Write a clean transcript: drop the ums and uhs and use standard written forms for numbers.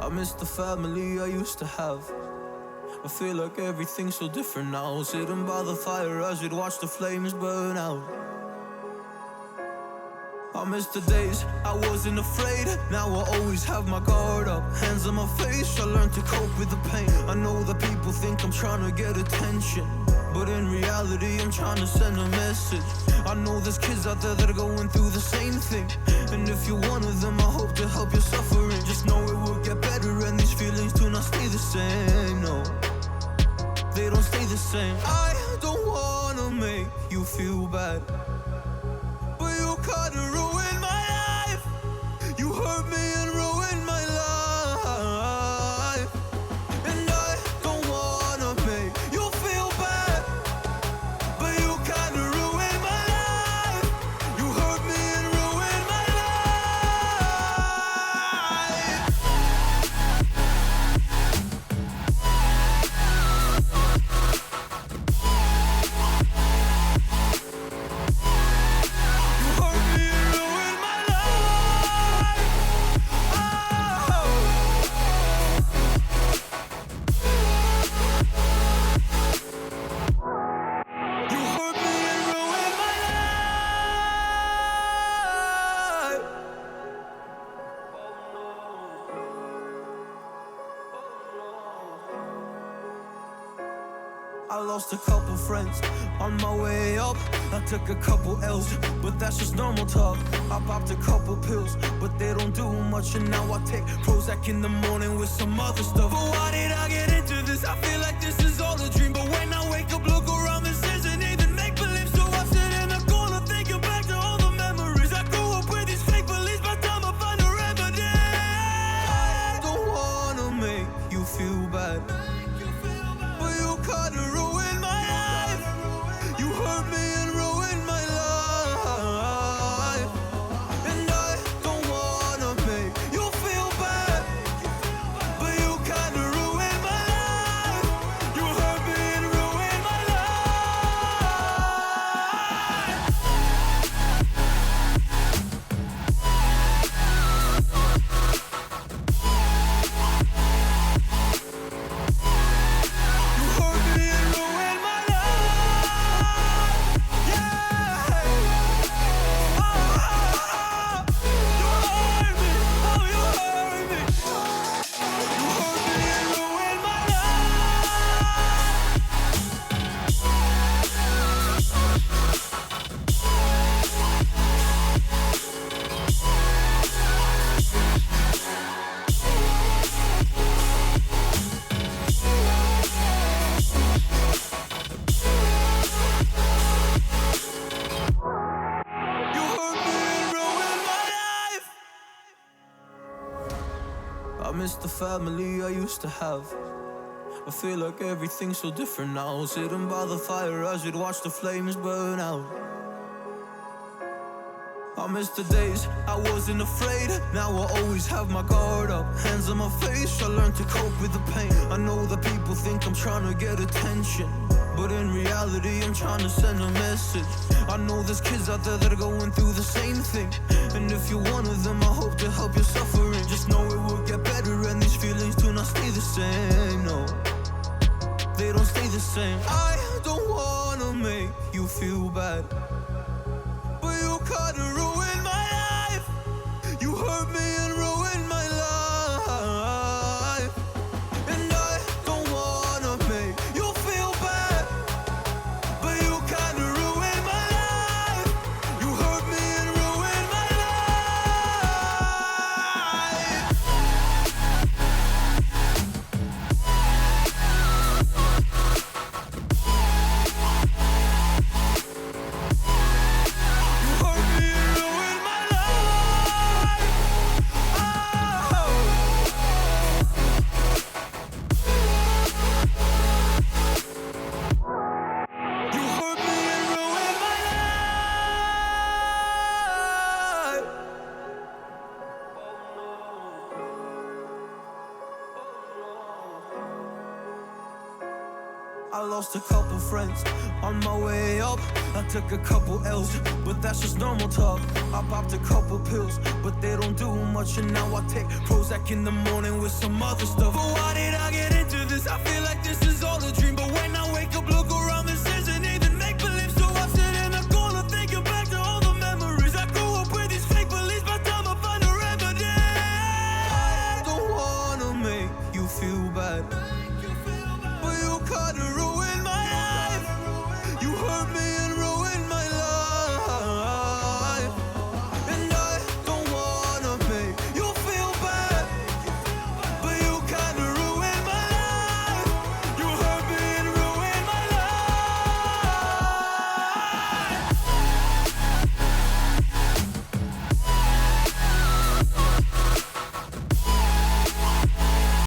I miss the family I used to have. I feel like everything's so different now. Sitting by the fire as we'd watch the flames burn out. I miss the days I wasn't afraid. Now I always have my guard up, hands on my face. I learned to cope with the pain. I know that people think I'm trying to get attention, but in reality I'm trying to send a message. I know there's kids out there that are going through the same thing, and if you're one of them, I hope to help your suffering. Just know it will get better, and these feelings do not stay the same. No, they don't stay the same. I don't wanna make you feel bad, but you kinda ruined my life. You hurt me and ruined my life, and I don't wanna make you feel bad, but you kinda ruined my life. You hurt me and ruined my life. You hurt me and ruined my life. Oh. You hurt me and ruined my life. I lost a couple friends on my way up. I took a couple L's, but that's just normal talk. I popped a couple pills, but they don't do much. And now I take Prozac in the morning with some other stuff. But why did I get into this? I feel like this is all a dream, but when I wake up, look around, this isn't even make-believe. So I sit in a corner thinking back to all the memories. I grew up with these fake beliefs, by the time I find a remedy. I don't wanna make you feel bad, but you kinda ruined my life. You hurt me and ruined my life, and I don't wanna make you feel bad, but you kinda ruined my life. You hurt me and ruined my life. You hurt me and ruined my life. Yeah. Oh, you hurt me. Oh, you hurt me. You hurt me and ruined my You hurt me and ruined my life. I miss the family I used to have. I feel like everything's so different now. Sitting by the fire as we'd watch the flames burn out. I miss the days I wasn't afraid. Now I always have my guard up, hands on my face. I learned to cope with the pain. I know that people think I'm trying to get attention, but in reality I'm trying to send a message. I know there's kids out there that are going through the same thing, and if you're one of them, I hope to help your suffering. Just know it will get better, and these feelings do not stay the same. No, they don't stay the same. I don't wanna make you feel bad, but you kinda ruined my life. You hurt me and ruined my life, and I don't wanna make you feel bad, but you kinda ruined my life. You hurt me and ruined my life. You hurt me and ruined I lost a couple friends on my way up. I took a couple L's, but that's just normal talk. I popped a couple pills, but they don't do much. And now I take Prozac in the morning with some other stuff. But why did I get into this? I feel like this is all a dream. But when I wake up, look